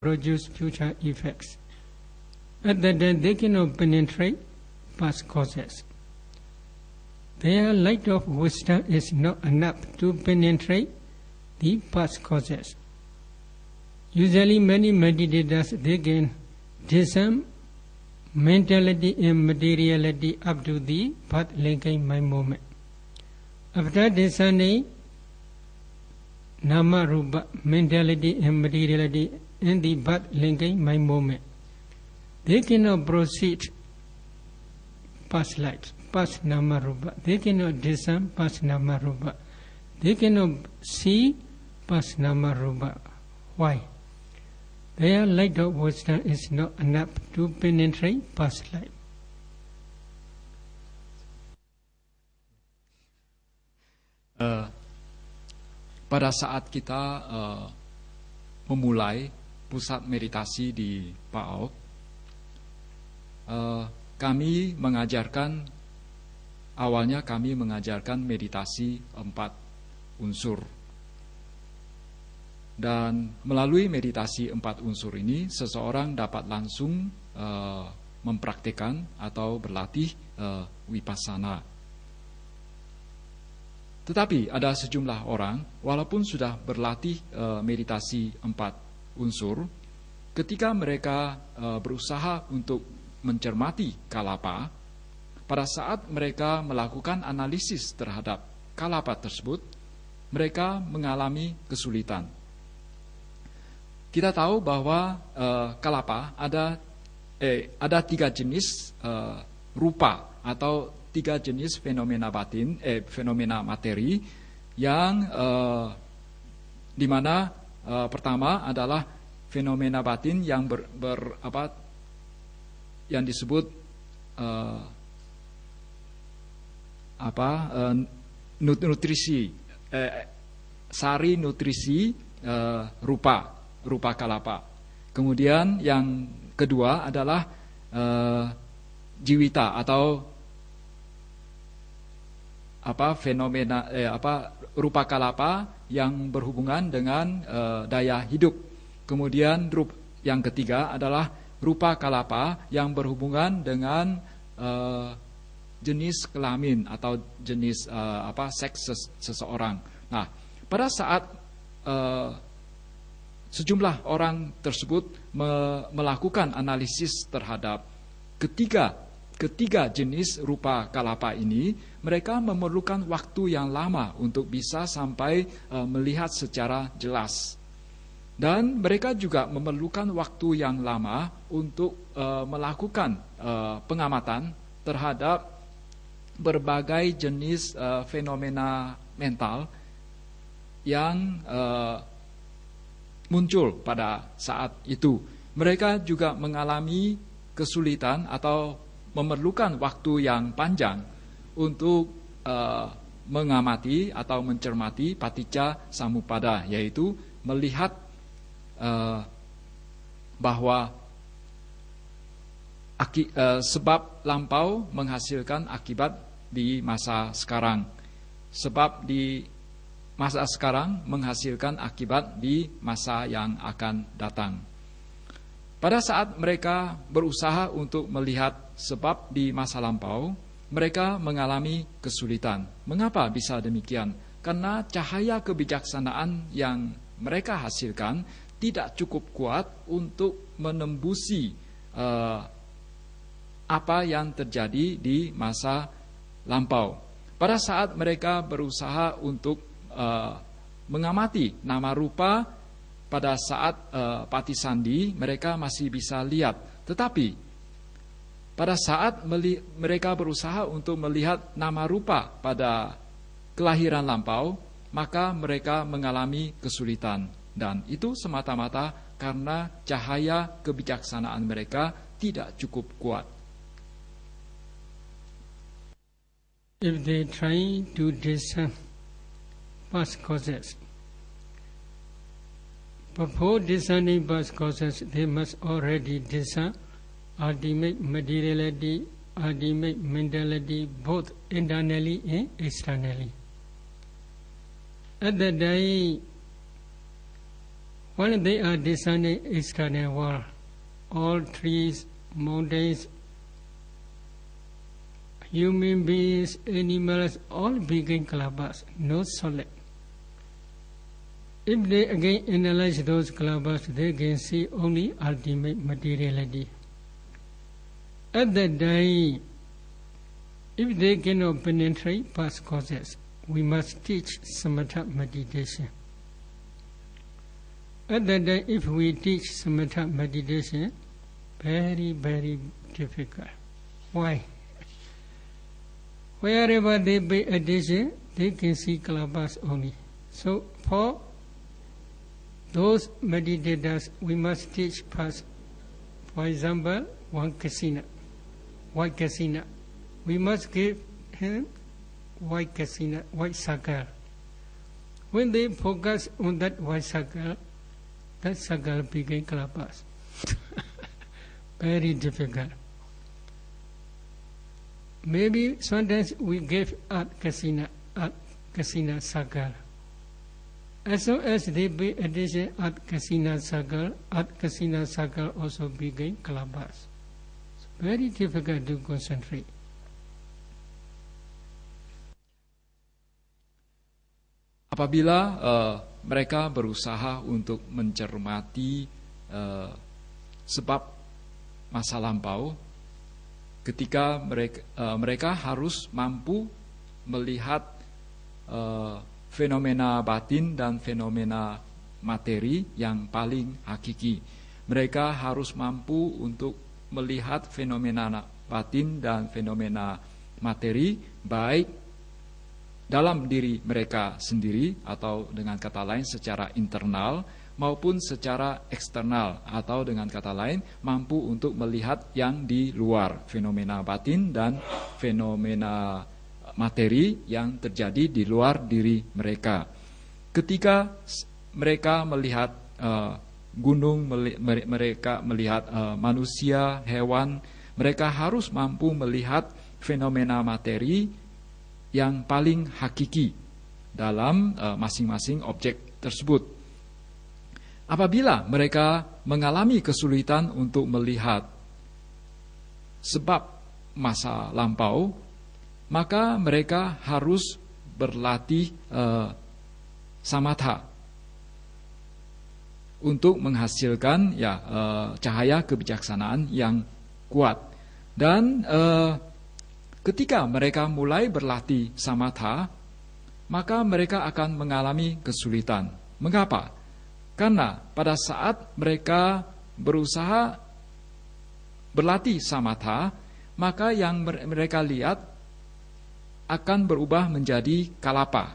produce future effects. At that time, they cannot penetrate past causes. Their light of wisdom is not enough to penetrate the past causes. Usually, many meditators, they can discern mentality and materiality up to the path linking mind moment. After discerning Nama Rupa, mentality and materiality in the path linking mind moment, they cannot proceed past lives, past Nama Rupa. They cannot discern past Nama Rupa. They cannot see past Nama Rupa. Why? Their light of wisdom is not enough to penetrate past life. Pada saat kita memulai pusat meditasi di PAO, kami mengajarkan meditasi 4 unsur. Dan melalui meditasi 4 unsur ini, seseorang dapat langsung mempraktikkan atau berlatih vipassana. Tetapi ada sejumlah orang, walaupun sudah berlatih meditasi 4 unsur, ketika mereka berusaha untuk mencermati kalapa, pada saat mereka melakukan analisis terhadap kalapa tersebut, mereka mengalami kesulitan. Kita tahu bahwa kalapa ada 3 jenis rupa atau 3 jenis fenomena batin, fenomena materi yang di mana pertama adalah fenomena batin yang yang disebut nutrisi, sari nutrisi rupa kalapa. Kemudian yang kedua adalah jiwita atau fenomena rupa kalapa yang berhubungan dengan daya hidup. Kemudian yang ketiga adalah rupa kalapa yang berhubungan dengan jenis kelamin atau jenis seks seseorang. Nah, pada saat sejumlah orang tersebut melakukan analisis terhadap ketiga jenis rupa kalapa ini, mereka memerlukan waktu yang lama untuk bisa sampai melihat secara jelas. Dan mereka juga memerlukan waktu yang lama untuk melakukan pengamatan terhadap berbagai jenis fenomena mental yang muncul pada saat itu. Mereka juga mengalami kesulitan atau memerlukan waktu yang panjang untuk mengamati atau mencermati paticca samuppada, yaitu melihat bahwa sebab lampau menghasilkan akibat di masa sekarang. Sebab di masa sekarang menghasilkan akibat di masa yang akan datang. Pada saat mereka berusaha untuk melihat sebab di masa lampau, mereka mengalami kesulitan. Mengapa bisa demikian? Karena cahaya kebijaksanaan yang mereka hasilkan tidak cukup kuat untuk menembusi apa yang terjadi di masa lampau. Pada saat mereka berusaha untuk mengamati nama rupa pada saat patisandi, mereka masih bisa lihat. Tetapi pada saat mereka berusaha untuk melihat nama rupa pada kelahiran lampau, maka mereka mengalami kesulitan. Dan itu semata-mata karena cahaya kebijaksanaan mereka tidak cukup kuat. If they try to discern past causes, before discerning past causes, they must already discern ultimate materiality, ultimate mentality, both internally and externally. At that day, When they are descending external world, all trees, mountains, human beings, animals, all begin clubbers, no solid. If they again analyze those clubbers, they can see only ultimate materiality. At that time, if they cannot penetrate past causes, we must teach samatha meditation. At that time, if we teach samatha meditation, very, very difficult. Why? Wherever they pay attention, they can see clubbers only. So for those meditators, we must teach past. For example, one kasina, white kasina. We must give him white kasina, white circle. When they focus on that white circle, that circle became clubbers. Very difficult. Maybe sometimes we give at kasina circle. As soon as they pay attention at kasina circle also became clubbers. It's very difficult to concentrate. Apabila mereka berusaha untuk mencermati sebab masa lampau, ketika mereka harus mampu melihat fenomena batin dan fenomena materi yang paling hakiki. Mereka harus mampu untuk melihat fenomena batin dan fenomena materi baik dalam diri mereka sendiri atau dengan kata lain secara internal maupun secara eksternal atau dengan kata lain mampu untuk melihat yang di luar fenomena batin dan fenomena materi yang terjadi di luar diri mereka. Ketika mereka melihat gunung, mereka melihat manusia, hewan, mereka harus mampu melihat fenomena materi yang paling hakiki dalam masing-masing objek tersebut. Apabila mereka mengalami kesulitan untuk melihat sebab masa lampau, maka mereka harus berlatih samatha untuk menghasilkan cahaya kebijaksanaan yang kuat. Dan ketika mereka mulai berlatih samatha, maka mereka akan mengalami kesulitan. Mengapa? Karena pada saat mereka berusaha berlatih samatha, maka yang mereka lihat akan berubah menjadi kalapa.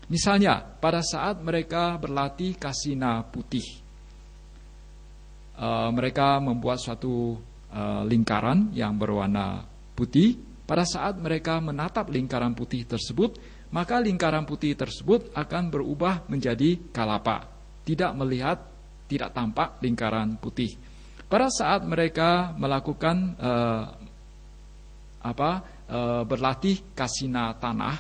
Misalnya, pada saat mereka berlatih kasina putih, mereka membuat suatu lingkaran yang berwarna putih. Pada saat mereka menatap lingkaran putih tersebut, maka lingkaran putih tersebut akan berubah menjadi kalapa. Tidak melihat, tidak tampak lingkaran putih. Pada saat mereka melakukan berlatih kasina tanah,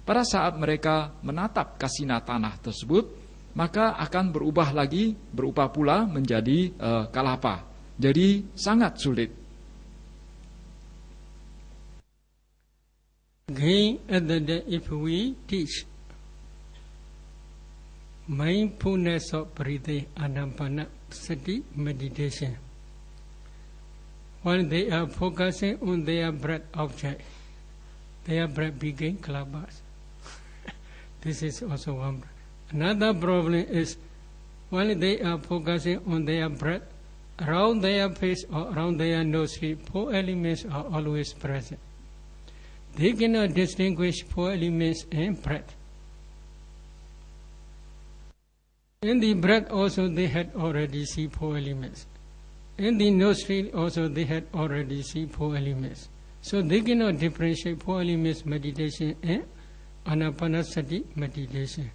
pada saat mereka menatap kasina tanah tersebut, maka akan berubah pula menjadi kalapa. Jadi sangat sulit. Again, if we teach mindfulness of breathing, anapanasati meditation, when they are focusing on their breath object, their breath became clubbers. This is also one. Another problem is when they are focusing on their breath, around their face or around their nose, 4 elements are always present. They cannot distinguish 4 elements in breath. In the breath also they had already seen 4 elements. In the nostril also they had already seen 4 elements. So they cannot differentiate 4 elements meditation and anapanasati meditation.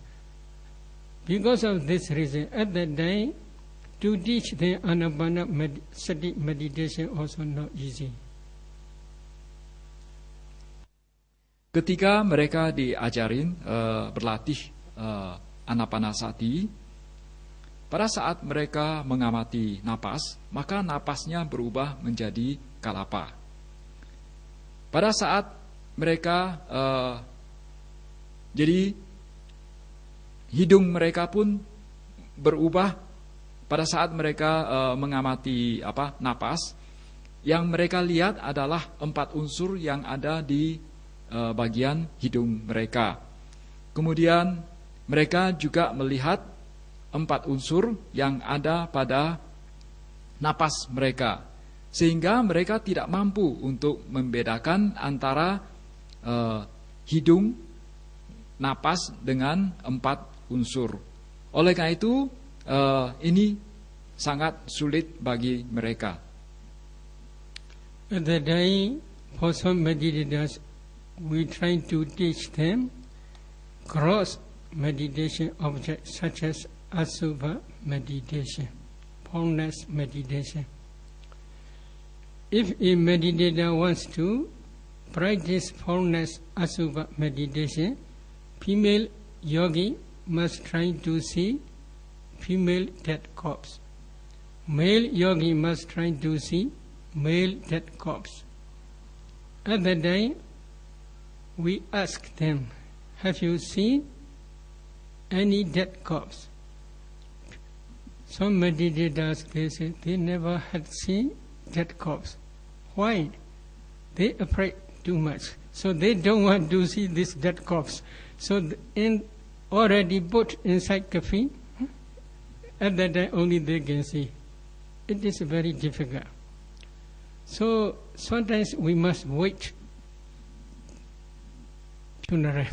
Because of this reason, at that time, to teach the anapanasati meditation also not easy. Ketika mereka diajarin berlatih anapanasati, pada saat mereka mengamati napas, maka napasnya berubah menjadi kalapa. Pada saat mereka jadi hidung mereka pun berubah pada saat mereka mengamati napas. Yang mereka lihat adalah 4 unsur yang ada di bagian hidung mereka. Kemudian mereka juga melihat 4 unsur yang ada pada napas mereka, sehingga mereka tidak mampu untuk membedakan antara hidung, napas dengan 4 unsur. Oleh karena itu, ini sangat sulit bagi mereka. At the day, for some meditators, we try to teach them cross meditation objects such as Asubha meditation, formless meditation. If a meditator wants to practice formless Asubha meditation, female yogi must try to see female dead corpse. Male yogi must try to see male dead corpse. At that day, we ask them, have you seen any dead corpse? Some meditators, they say they never had seen dead corpse. Why? They afraid too much. So they don't want to see this dead corpse. So already put inside coffin, at that time only they can see. It is very difficult. So sometimes we must wait funeral.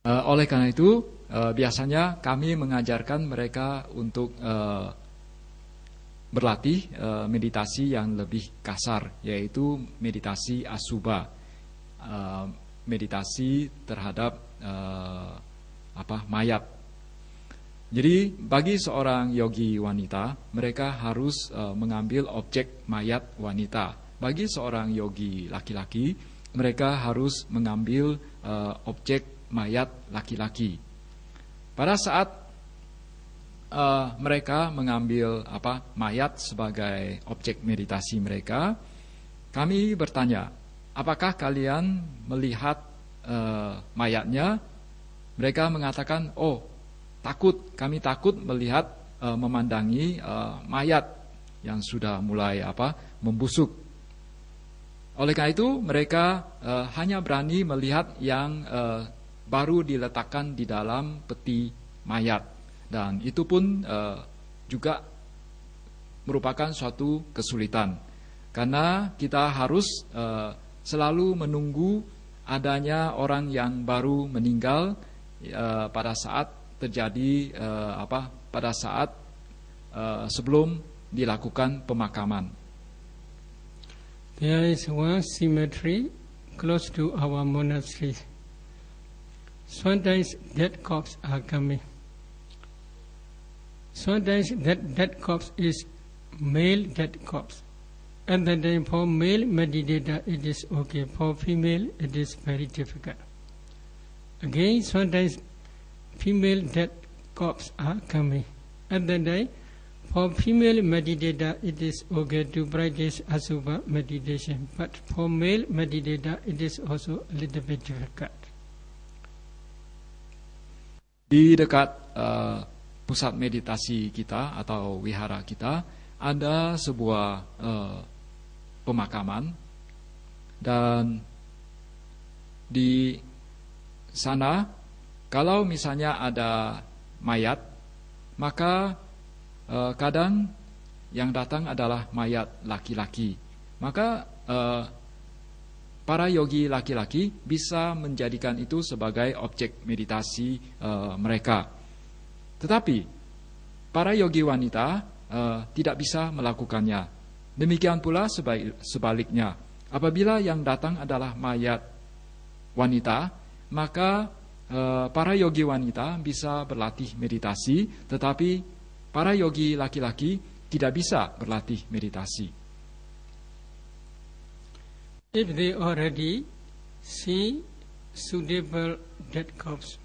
Oleh karena itu, biasanya kami mengajarkan mereka untuk berlatih meditasi yang lebih kasar, yaitu meditasi Asubha, meditasi terhadap mayat. Jadi bagi seorang yogi wanita, mereka harus mengambil objek mayat wanita. Bagi seorang yogi laki-laki, mereka harus mengambil objek mayat laki-laki. Pada saat mereka mengambil mayat sebagai objek meditasi mereka, kami bertanya, apakah kalian melihat mayatnya? Mereka mengatakan, oh, kami takut melihat memandangi mayat yang sudah mulai membusuk. Oleh karena itu mereka hanya berani melihat yang baru diletakkan di dalam peti mayat, dan itu pun juga merupakan suatu kesulitan karena kita harus selalu menunggu adanya orang yang baru meninggal pada saat terjadi pada saat sebelum dilakukan pemakaman. There is one cemetery close to our monastery. Sometimes dead corpse are coming. Sometimes that dead corpse is male dead corpse. And then for male meditator it is okay. For female it is very difficult. Again, sometimes female dead corpse are coming. At that day, for female meditator, it is okay to practice Asubha meditation. But for male meditator, it is also a little bit difficult. Di dekat pusat meditasi kita atau wihara kita ada sebuah pemakaman, dan di sana kalau misalnya ada mayat, maka kadang yang datang adalah mayat laki-laki. Maka para yogi laki-laki bisa menjadikan itu sebagai objek meditasi mereka. Tetapi para yogi wanita tidak bisa melakukannya. Demikian pula sebaliknya. Apabila yang datang adalah mayat wanita, maka para yogi wanita bisa berlatih meditasi, tetapi para yogi laki-laki tidak bisa berlatih meditasi. If they already see suitable dead corpse.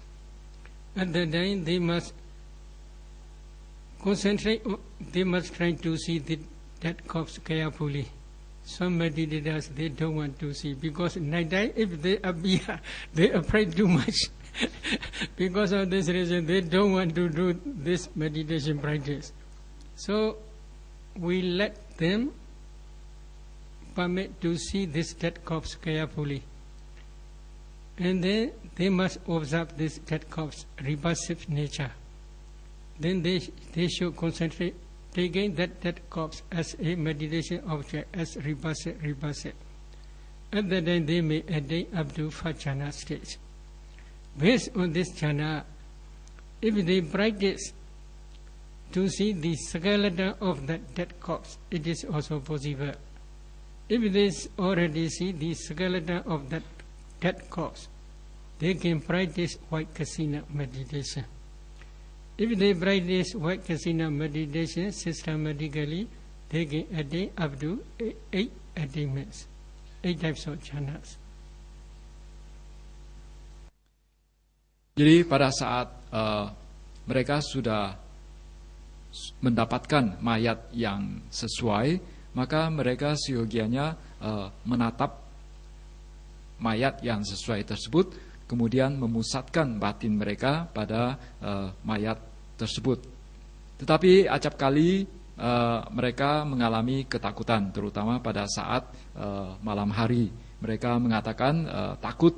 At that time, they must concentrate, they must try to see the dead corpse carefully. Some meditators, they don't want to see, because night time, if they appear, they afraid too much. Because of this reason, they don't want to do this meditation practice. So, we let them permit to see this dead corpse carefully. And then they must observe this dead corpse repulsive nature. Then they should concentrate, taking that dead corpse as a meditation object, as repulsive. At that time they may attain up to first jhana stage. Based on this jhana, if they practice to see the skeleton of that dead corpse, it is also possible. If they already see the skeleton of that dead corpse, they can practice white kasina meditation. If they practice white kasina meditation systematically, they can attain up to 8 attainments, 8 types of jhanas. Jadi pada saat mereka sudah mendapatkan mayat yang sesuai, maka mereka siogianya menatap mayat yang sesuai tersebut, kemudian memusatkan batin mereka pada mayat tersebut. Tetapi acap kali mereka mengalami ketakutan, terutama pada saat malam hari. Mereka mengatakan takut.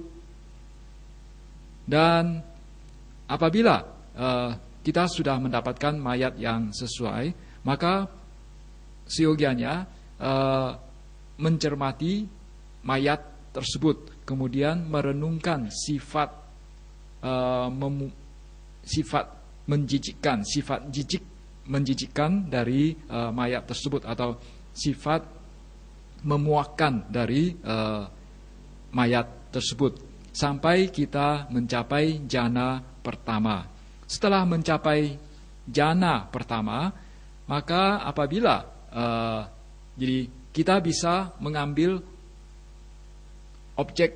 Dan apabila kita sudah mendapatkan mayat yang sesuai, maka siogianya mencermati mayat tersebut, kemudian merenungkan sifat menjijikkan, sifat menjijikkan dari mayat tersebut, atau sifat memuakkan dari mayat tersebut, sampai kita mencapai jhana pertama. Setelah mencapai jhana pertama, maka apabila jadi kita bisa mengambil objek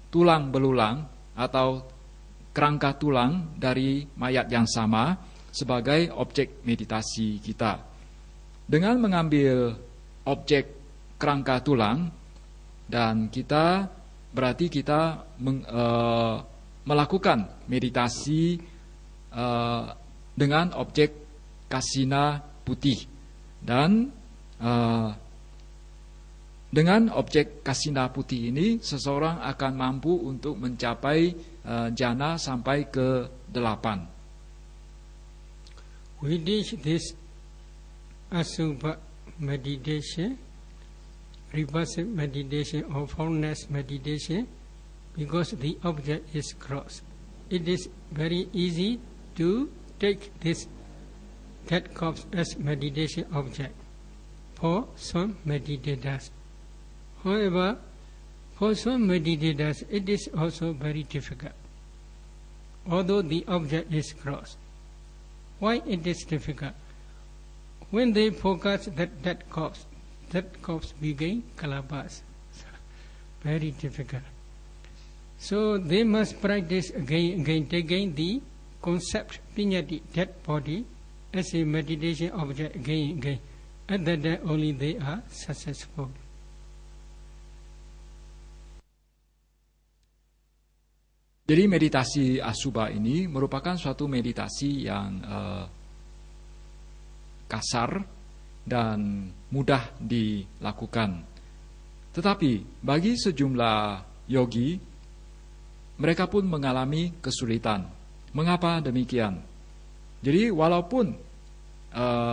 tulang belulang atau kerangka tulang dari mayat yang sama sebagai objek meditasi kita. Dengan mengambil objek kerangka tulang, dan berarti kita melakukan meditasi dengan objek kasina putih. Dan dengan objek kasina putih ini, seseorang akan mampu untuk mencapai jhana sampai ke 8. We teach this asubha meditation, repulsive meditation or formless meditation, because the object is cross. It is very easy to take this dead corpse as meditation object for some meditators. However, for some meditators, it is also very difficult, although the object is cross. Why it is difficult? When they focus that corpse became kalabas. Very difficult. So they must practice again, taking the concept pinyati, dead body, as a meditation object again. At that time only they are successful. Jadi meditasi asubha ini merupakan suatu meditasi yang kasar dan mudah dilakukan. Tetapi bagi sejumlah yogi, mereka pun mengalami kesulitan. Mengapa demikian? Jadi walaupun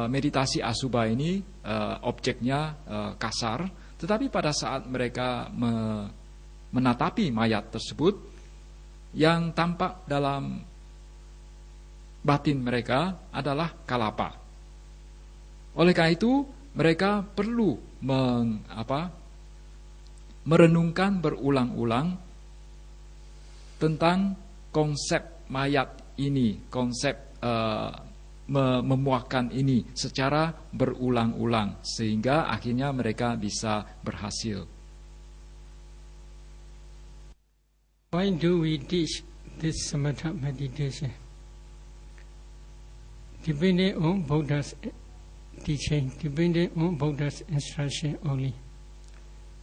meditasi asubha ini objeknya kasar, tetapi pada saat mereka menatapi mayat tersebut, yang tampak dalam batin mereka adalah kalapa. Oleh karena itu, mereka perlu merenungkan berulang-ulang tentang konsep mayat ini, konsep memuakkan ini secara berulang-ulang, sehingga akhirnya mereka bisa berhasil. Why do we teach this samatha meditation? Depending on Buddha's teaching, depending on Buddha's instruction only.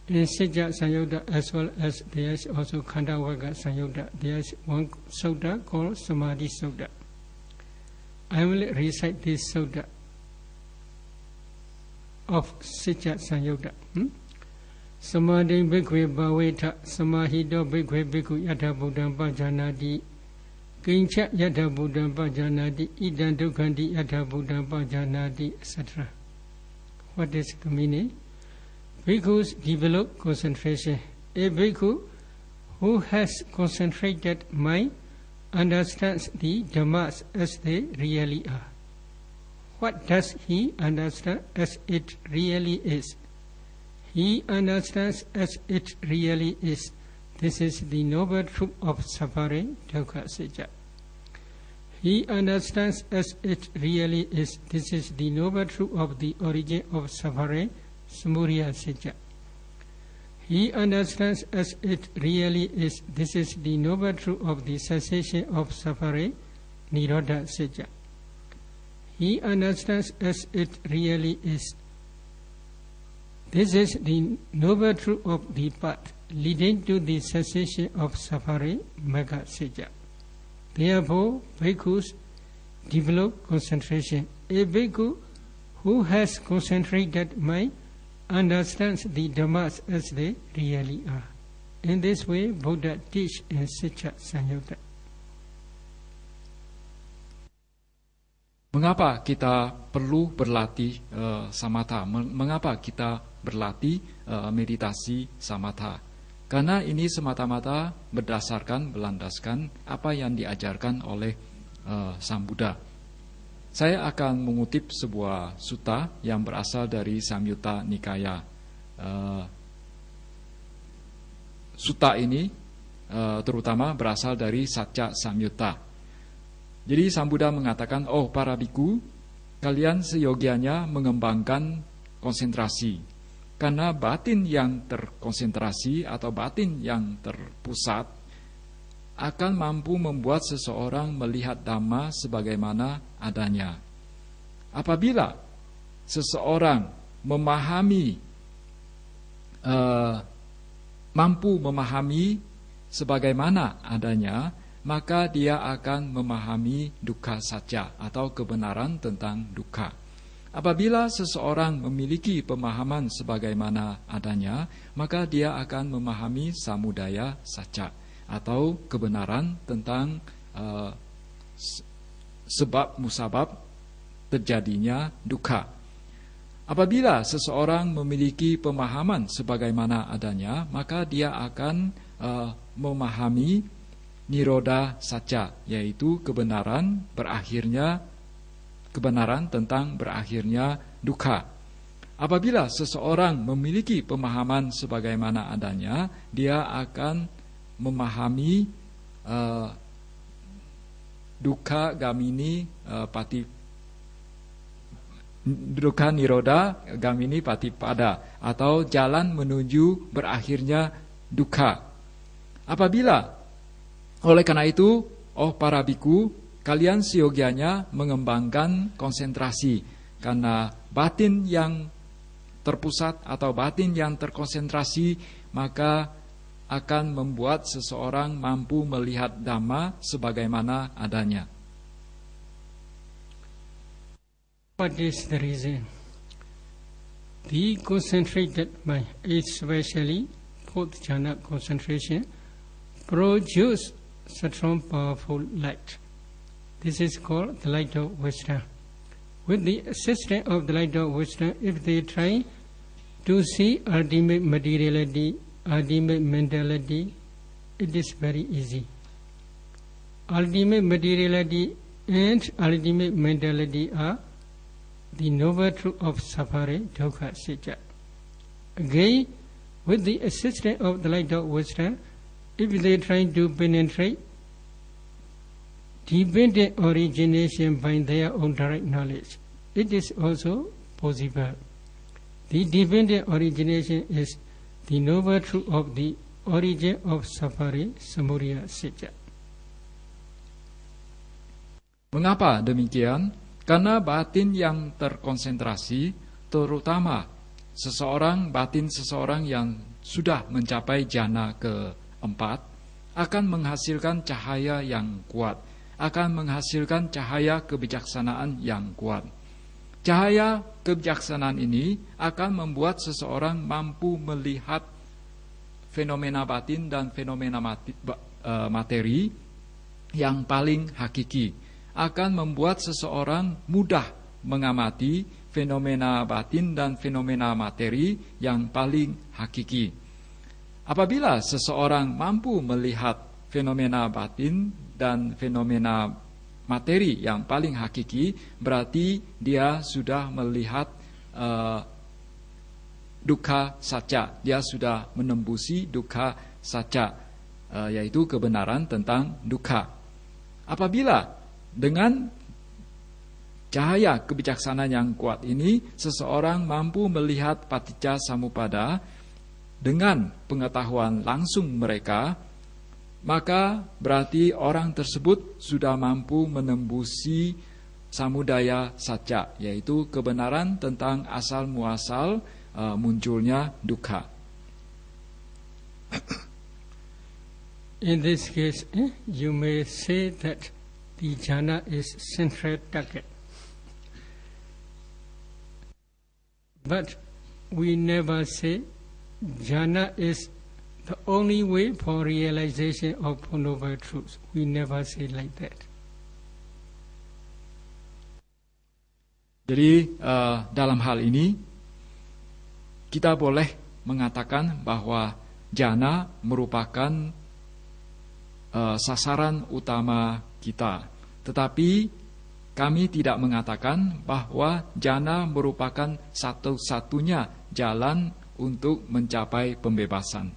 In Sijja Sanyutta as well as there is also Khandavagga Sanyutta, there is one sutta called Samadhi Sutta. I will recite this sutta of Sijja Sanyutta. Samadhi bhikkhve bhaveta samahito bhikkhve bhikkhu yatha buddhaṃ pajanati kincha yatha buddhaṃ pajanati idam dukkhanti yatha buddhaṃ pajanati, etc. What is the meaning? Bhikkhus develop concentration. A bhikkhu who has concentrated mind understands the dhammas as they really are. What does he understand as it really is? He understands as it really is. This is the noble truth of suffering, dukkha, sijja. He understands as it really is. This is the noble truth of the origin of suffering, samudaya, sijja. He understands as it really is. This is the noble truth of the cessation of suffering, nirodha, sijja. He understands as it really is. This is the noble truth of the path leading to the cessation of suffering, magga, sijja. Therefore, bhikkhus develop concentration. A bhikkhu who has concentrated mind understands the dhammas as they really are. In this way, Buddha teaches in Sijja Sanyutta. Mengapa kita perlu berlatih samatha? Mengapa kita berlatih meditasi samatha? Karena ini semata-mata berlandaskan apa yang diajarkan oleh Sang Buddha. Saya akan mengutip sebuah sutta yang berasal dari Samyutta Nikaya. Sutta ini terutama berasal dari Satya Samyutta. Jadi Sang Buddha mengatakan, oh para biku, kalian seyogianya mengembangkan konsentrasi. Karena batin yang terkonsentrasi atau batin yang terpusat akan mampu membuat seseorang melihat Dhamma sebagaimana adanya. Apabila seseorang mampu memahami sebagaimana adanya, maka dia akan memahami dukkha satya atau kebenaran tentang dukkha. Apabila seseorang memiliki pemahaman sebagaimana adanya, maka dia akan memahami samudaya satya atau kebenaran tentang sebab musabab terjadinya dukkha. Apabila seseorang memiliki pemahaman sebagaimana adanya, maka dia akan memahami nirodha satya, yaitu kebenaran tentang berakhirnya dukkha. Apabila seseorang memiliki pemahaman sebagaimana adanya, dia akan memahami dukkha gamini dukkha nirodha gamini patipada atau jalan menuju berakhirnya dukkha. Oleh karena itu, oh para biku, kalian seyogianya mengembangkan konsentrasi, karena batin yang terpusat atau batin yang terkonsentrasi maka akan membuat seseorang mampu melihat Dhamma sebagaimana adanya. What is the reason? The concentrated mind, especially fourth jhana concentration, produce strong powerful light. This is called the light of wisdom. With the assistance of the light of wisdom, if they try to see ultimate materiality, ultimate mentality, it is very easy. Ultimate materiality and ultimate mentality are the noble truth of suffering, dukkha, sijja. Again, with the assistance of the light of wisdom, if they try to penetrate dependent origination by their own direct knowledge, it is also possible. The dependent origination is the noble truth of the origin of suffering, samudaya satya. Mengapa demikian? Karena batin yang terkonsentrasi, terutama batin seseorang yang sudah mencapai jhana keempat, akan menghasilkan cahaya yang kuat, akan menghasilkan cahaya kebijaksanaan yang kuat. Cahaya kebijaksanaan ini akan membuat seseorang mampu melihat fenomena batin dan fenomena materi yang paling hakiki, akan membuat seseorang mudah mengamati fenomena batin dan fenomena materi yang paling hakiki. Apabila seseorang mampu melihat fenomena batin dan fenomena materi yang paling hakiki, berarti dia sudah melihat dukkha satya, dia sudah menembusi dukkha satya, yaitu kebenaran tentang dukkha. Apabila dengan cahaya kebijaksanaan yang kuat ini, seseorang mampu melihat paticca samuppada dengan pengetahuan langsung mereka, maka berarti orang tersebut sudah mampu menembusi samudaya satya, yaitu kebenaran tentang asal muasal munculnya dukkha. In this case, you may say that the jhana is central target. But we never say jhana is the only way for realization of Four Noble Truths. We never say like that. Jadi dalam hal ini kita boleh mengatakan bahwa jhana merupakan sasaran utama kita. Tetapi kami tidak mengatakan bahwa jhana merupakan satu-satunya jalan untuk mencapai pembebasan.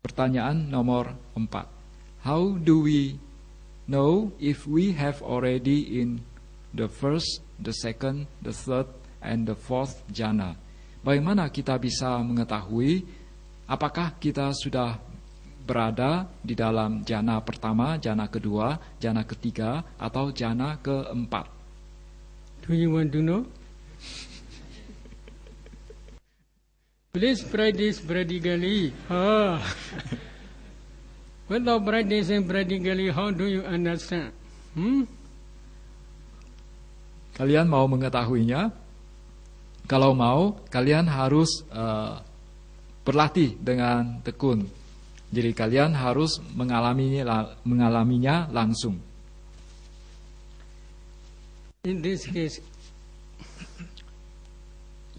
Pertanyaan nomor 4. How do we know if we have already in the first, the second, the third, and the fourth jhana? Bagaimana kita bisa mengetahui apakah kita sudah berada di dalam jhana pertama, jhana kedua, jhana ketiga, atau jhana keempat? Do you want to know? Please practice practically. Without practicing practically, how do you understand? Kalian mau mengetahuinya? Kalau mau, kalian harus berlatih dengan tekun. Jadi kalian harus mengalaminya langsung. In this case,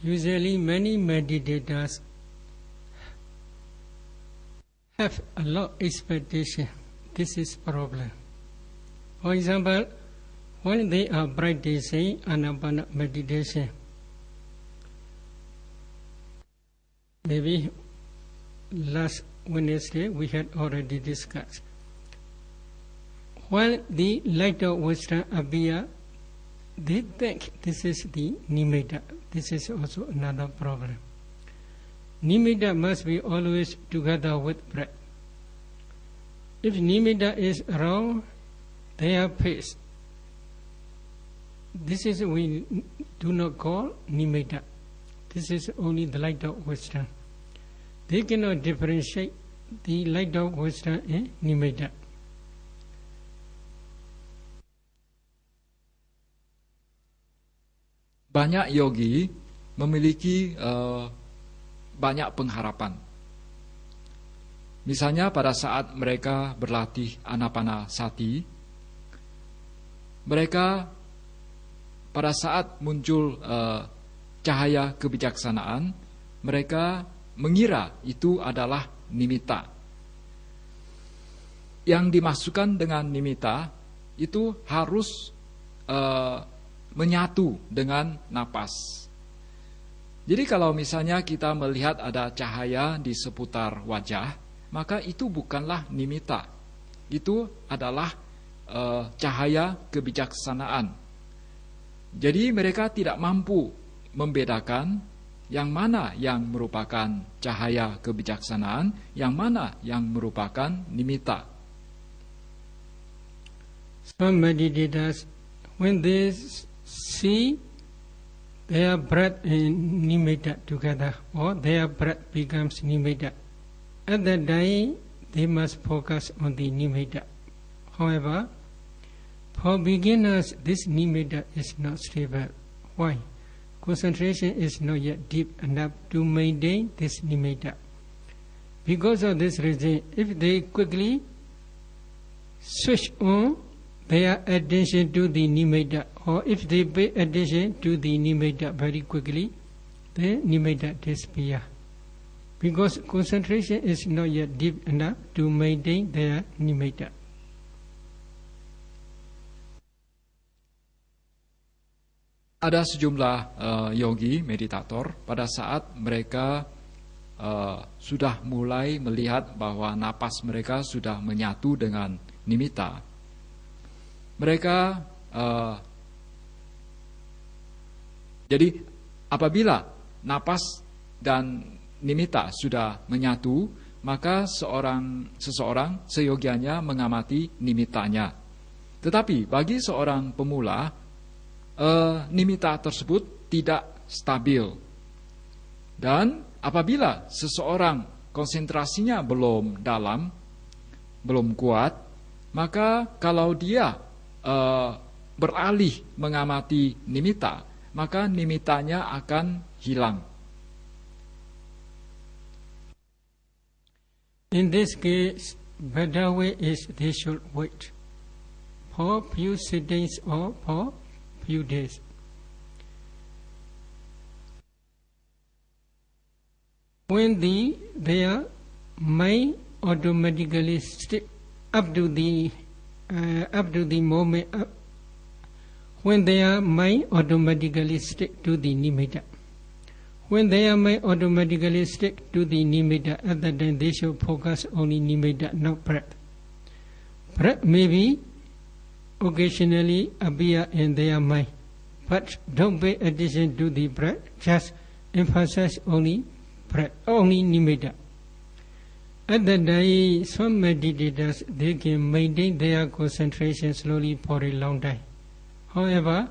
usually many meditators have a lot of expectation. This is problem. For example, when they are practicing Anapana meditation, maybe last Wednesday we had already discussed. When the light of wisdom appear, they think this is the nimitta. This is also another problem. Nimitta must be always together with breath. If nimitta is wrong, they are pissed. This is we do not call nimitta. This is only the light of wisdom. They cannot differentiate the light of wisdom and nimitta. Banyak yogi memiliki banyak pengharapan. Misalnya pada saat mereka berlatih anapanasati, mereka pada saat muncul cahaya kebijaksanaan, mereka mengira itu adalah nimitta. Yang dimasukkan dengan nimitta itu harus menyatu dengan napas. Jadi kalau misalnya kita melihat ada cahaya di seputar wajah, maka itu bukanlah nimitta. Itu adalah cahaya kebijaksanaan. Jadi mereka tidak mampu membedakan yang mana yang merupakan cahaya kebijaksanaan, yang mana yang merupakan nimitta. Some meditators, when they see their breath and nimitta together, or their breath becomes nimitta, at that time they must focus on the nimitta. However, for beginners, this nimitta is not stable. Why? Concentration is not yet deep enough to maintain this nimitta. Because of this reason, if they quickly switch on their attention to the nimitta, or if they pay attention to the nimitta very quickly, the nimitta disappears. Because concentration is not yet deep enough to maintain their nimitta. Ada sejumlah yogi, meditator, pada saat mereka sudah mulai melihat bahwa napas mereka sudah menyatu dengan nimitta. Mereka, jadi apabila napas dan nimitta sudah menyatu, maka seseorang seyogianya mengamati nimittanya. Tetapi bagi seorang pemula, nimitta tersebut tidak stabil. Dan apabila seseorang konsentrasinya belum dalam, belum kuat, maka kalau dia beralih mengamati nimitta, maka nimittanya akan hilang. In this case, better way is they should wait for few sittings or for few days. When their mind automatically stick up to the moment, when their mind automatically stick to the nimitta. When their mind automatically stick to the nimitta, at that time they should focus only nimitta, not breath. Breath maybe occasionally appear in their mind, but don't pay attention to the breath, just emphasize only breath, only nimitta. At that time, some meditators, they can maintain their concentration slowly for a long time. However,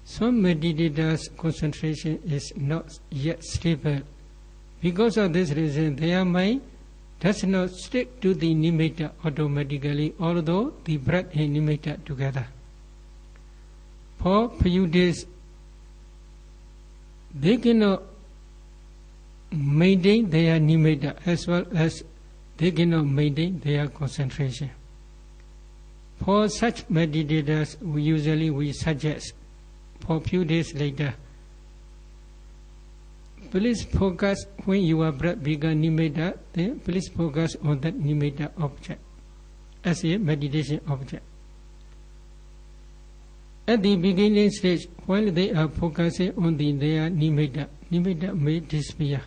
some meditators' concentration is not yet stable. Because of this reason, their mind does not stick to the nimitta automatically, although the breath and nimitta together. For few days, they cannot maintain their nimitta as well as they cannot maintain their concentration. For such meditators, we suggest for few days later, please focus when your breath becomes nimitta, then please focus on that nimitta object as a meditation object. At the beginning stage, while they are focusing on their nimitta, nimitta may disappear.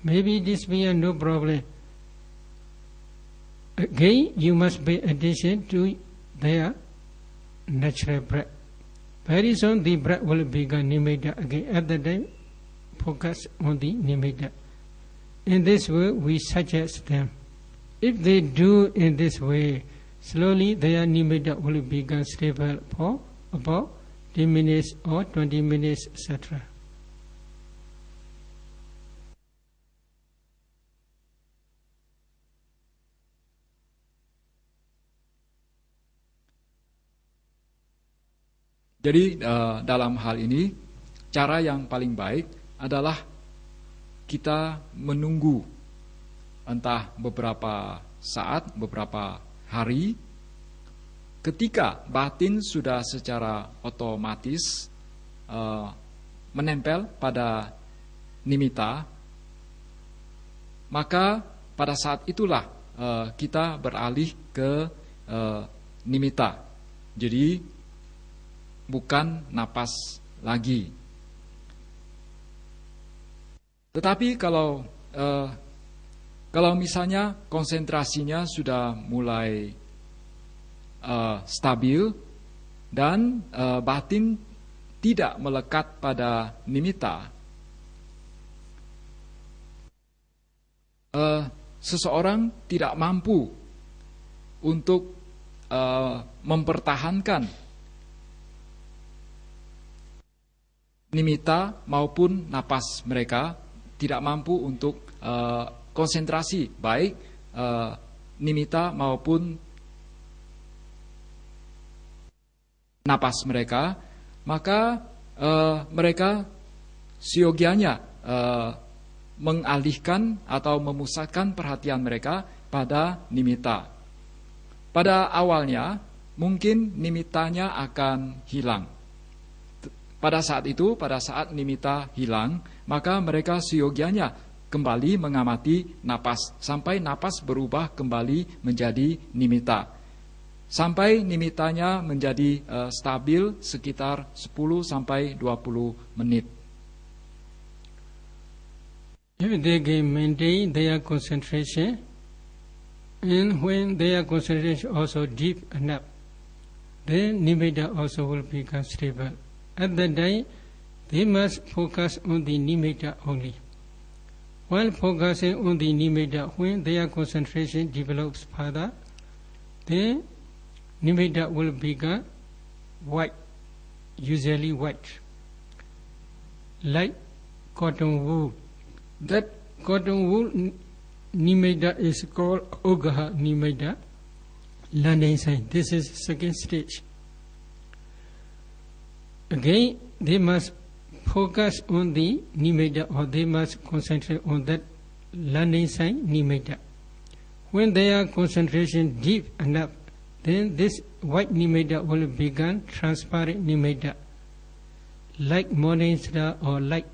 Maybe disappear, no problem. Again, you must pay attention to their natural breath. Very soon the breath will become nimitta again. At that time, focus on the nimitta. In this way, we suggest them. If they do in this way, slowly their nimitta will become stable for about 10 minutes or 20 minutes, etc. Jadi dalam hal ini, cara yang paling baik adalah kita menunggu entah beberapa saat, beberapa hari, ketika batin sudah secara otomatis menempel pada nimitta, maka pada saat itulah kita beralih ke nimitta. Jadi bukan napas lagi. Tetapi kalau misalnya konsentrasinya sudah mulai stabil dan batin tidak melekat pada nimitta, seseorang tidak mampu untuk mempertahankan nimitta maupun napas mereka, tidak mampu untuk konsentrasi baik nimitta maupun napas mereka, maka mereka siogianya mengalihkan atau memusatkan perhatian mereka pada nimitta. Pada awalnya mungkin nimittanya akan hilang. Pada saat itu, pada saat nimitta hilang, maka mereka siogianya kembali mengamati napas sampai napas berubah kembali menjadi nimitta. Sampai nimittanya menjadi stabil sekitar 10 sampai 20 menit. If they can maintain their concentration, and when their concentration also deep enough, then nimitta also will become stable. At that time, they must focus on the nimitta only. While focusing on the nimitta, when their concentration develops further, then nimitta will become white, usually white, like cotton wool. That cotton wool nimitta is called Ugaha nimitta, landing sign. This is second stage. Again, they must focus on the nimitta, or they must concentrate on that landing sign nimitta. When their concentration deep enough, then this white nimitta will become transparent nimitta, like morning star or like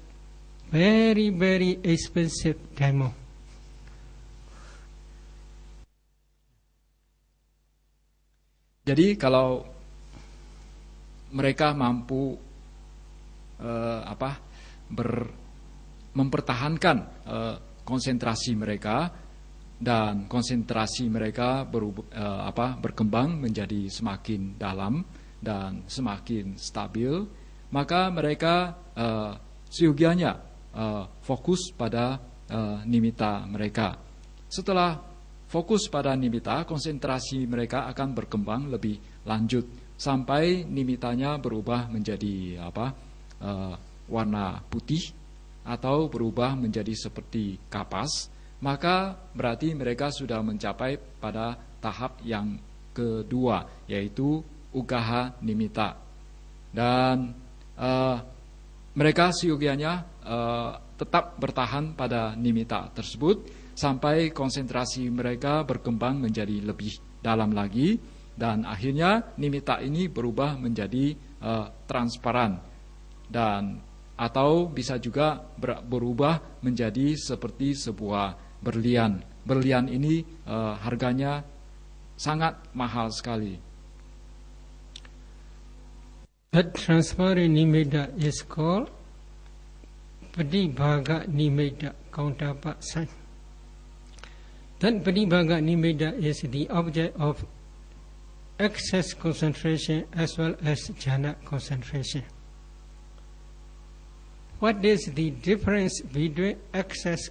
very, very expensive diamond. Jadi kalau mereka mampu mempertahankan konsentrasi mereka, dan konsentrasi mereka berkembang menjadi semakin dalam dan semakin stabil, maka mereka siogianya fokus pada nimitta mereka. Setelah fokus pada nimitta, konsentrasi mereka akan berkembang lebih lanjut sampai nimittanya berubah menjadi warna putih atau berubah menjadi seperti kapas. Maka berarti mereka sudah mencapai pada tahap yang kedua, yaitu ugaha nimitta. Dan mereka siogianya tetap bertahan pada nimitta tersebut sampai konsentrasi mereka berkembang menjadi lebih dalam lagi, dan akhirnya nimitta ini berubah menjadi transparan, dan atau bisa juga berubah menjadi seperti sebuah berlian. Berlian ini harganya sangat mahal sekali. That transparent nimitta is called Pratibhaga nimitta, counterpart sign. That Pratibhaga nimitta is the object of excess concentration as well as jhana concentration. What is the difference between excess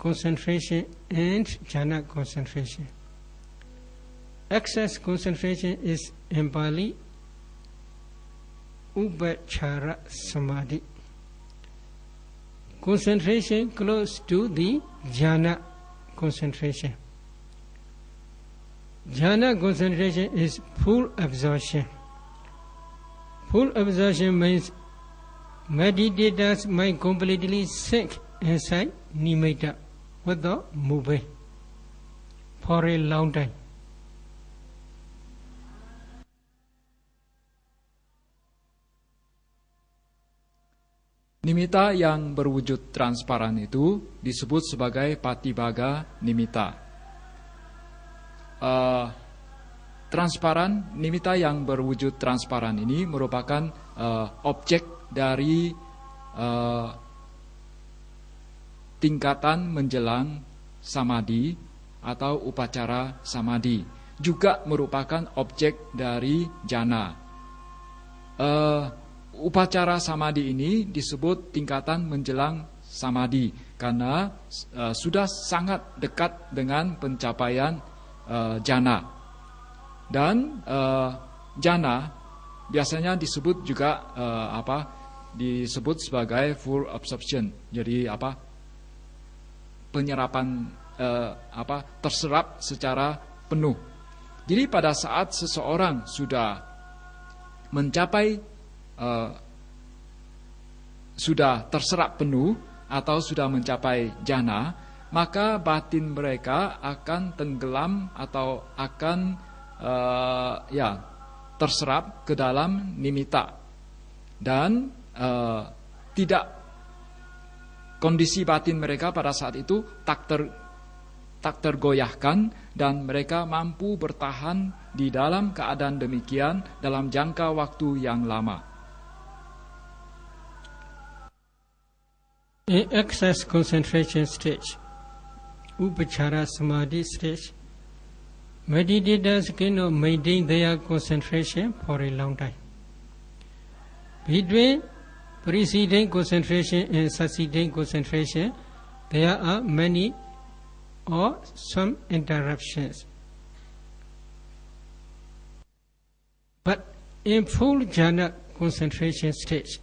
concentration and jhana concentration? Excess concentration is in Pali Upachara Samadhi. Concentration close to the jhana concentration. Jhana concentration is full absorption. Full absorption means meditators might completely sink inside nimitta without moving for a long time. Nimitta yang berwujud transparan itu disebut sebagai Pratibhaga nimitta. Transparan, nimitta yang berwujud transparan ini merupakan objek dari tingkatan menjelang samadhi atau upacara samadhi. Juga merupakan objek dari jhana. upacara samadhi ini disebut tingkatan menjelang samadhi karena sudah sangat dekat dengan pencapaian jana. Dan jana biasanya disebut juga disebut sebagai full absorption. Jadi penyerapan terserap secara penuh. Jadi pada saat seseorang sudah mencapai sudah terserap penuh atau sudah mencapai jana, maka batin mereka akan tenggelam atau akan terserap ke dalam nimitta. Dan tidak, kondisi batin mereka pada saat itu tak tergoyahkan dan mereka mampu bertahan di dalam keadaan demikian dalam jangka waktu yang lama. In excess concentration stage, Upachara Samadhi stage, meditators cannot maintain their concentration for a long time. Between preceding concentration and succeeding concentration, there are many or some interruptions. But in full jhana concentration stage,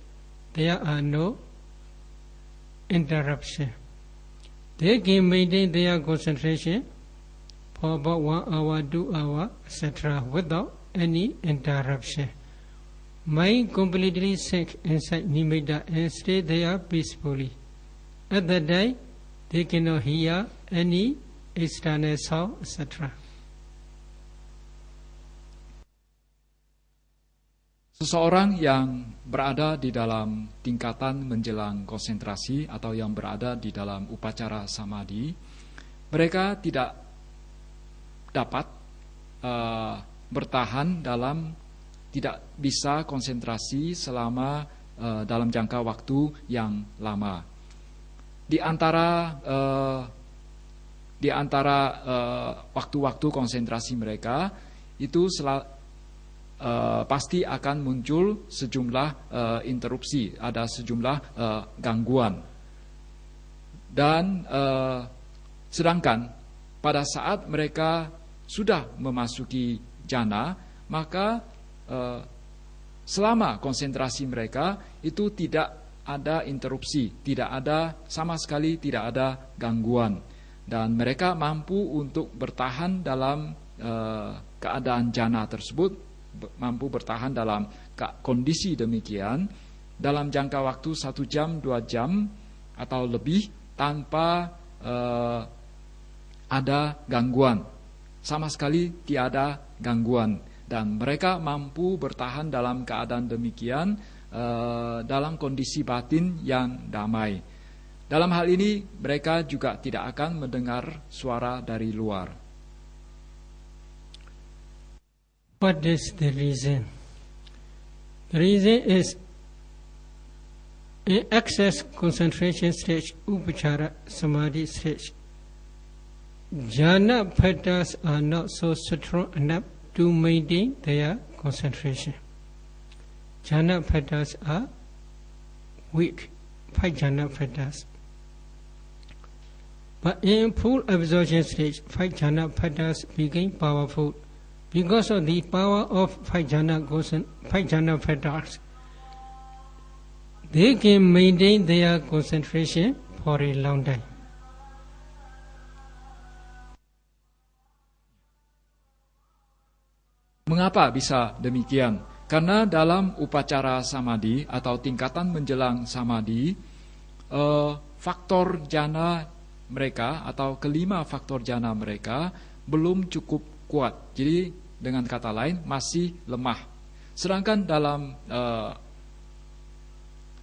there are no interruption. They can maintain their concentration for about 1 hour, 2 hours, etc. without any interruption. Mind completely sink inside nimitta and stay there peacefully. At that time, they cannot hear any external sound, etc. Seseorang yang berada di dalam tingkatan menjelang konsentrasi atau yang berada di dalam upacara samadhi, mereka tidak dapat bertahan tidak bisa konsentrasi selama dalam jangka waktu yang lama. Di antara waktu-waktu konsentrasi mereka itu pasti akan muncul sejumlah interupsi, ada sejumlah gangguan. Dan sedangkan pada saat mereka sudah memasuki jana, maka selama konsentrasi mereka itu tidak ada interupsi, sama sekali tidak ada gangguan. Dan mereka mampu untuk bertahan dalam keadaan jana tersebut, mampu bertahan dalam kondisi demikian dalam jangka waktu 1 jam, 2 jam atau lebih tanpa ada gangguan, sama sekali tiada gangguan. Dan mereka mampu bertahan dalam keadaan demikian dalam kondisi batin yang damai. Dalam hal ini mereka juga tidak akan mendengar suara dari luar. What is the reason? The reason is in excess concentration stage, Upachara Samadhi stage, jhana factors are not so strong enough to maintain their concentration. Jhana factors are weak, 5 jhana factors. But in full absorption stage, 5 jhana factors became powerful. Because of the power of 5 jhana factors, they can maintain their concentration for a long time. Mengapa bisa demikian? Karena dalam upacara samadhi atau tingkatan menjelang samadhi, faktor jana mereka atau kelima faktor jana mereka belum cukup kuat. Jadi dengan kata lain masih lemah. Sedangkan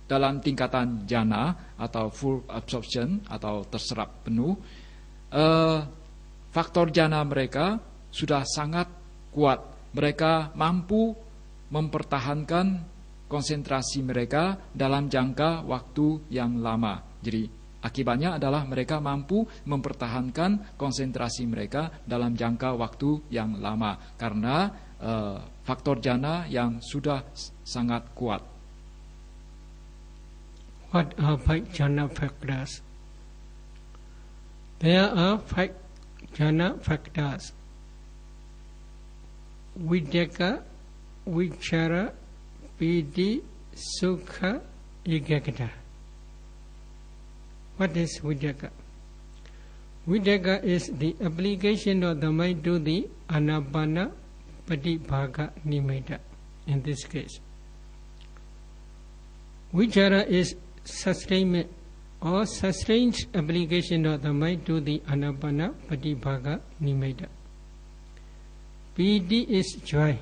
dalam tingkatan jana atau full absorption atau terserap penuh, faktor jana mereka sudah sangat kuat. Mereka mampu mempertahankan konsentrasi mereka dalam jangka waktu yang lama. Jadi akibatnya adalah mereka mampu mempertahankan konsentrasi mereka dalam jangka waktu yang lama karena faktor jana yang sudah sangat kuat. What are 5 jhana factors? There are 5 jhana factors: Vidaka, Vichara, Piti, Sukha, Ekaggata. What is Vidaka? Vidaka is the application of the mind to the Anapana Patibhaga Nimitta in this case. Vichara is sustainment or sustained application of the mind to the Anapana Patibhaga Nimitta. Piti is joy.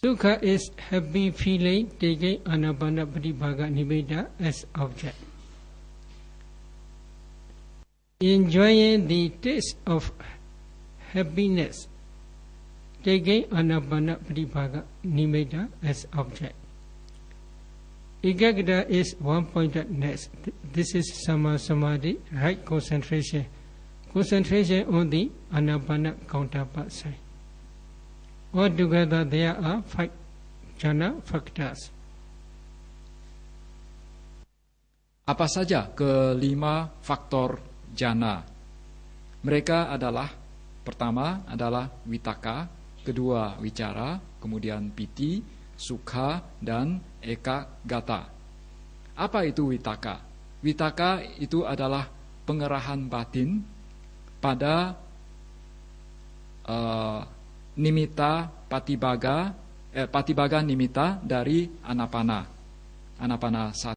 Sukha is happy feeling taking Anapana Patibhaga Nimitta as object. Enjoying the taste of happiness taking Anapana Patibhaga Nimitta as object. Ekaggata is one-pointedness. This is Sama Samadhi, right concentration. Concentration on the Anapana counterpart side. Altogether there are 5 jhana factors. Apa saja kelima faktor jhana? Mereka adalah, pertama adalah vitaka, kedua wicara, kemudian piti, sukha, dan ekaggata. Apa itu vitaka? Vitaka itu adalah pengerahan batin pada nimitta patibaga nimitta dari anapana 1.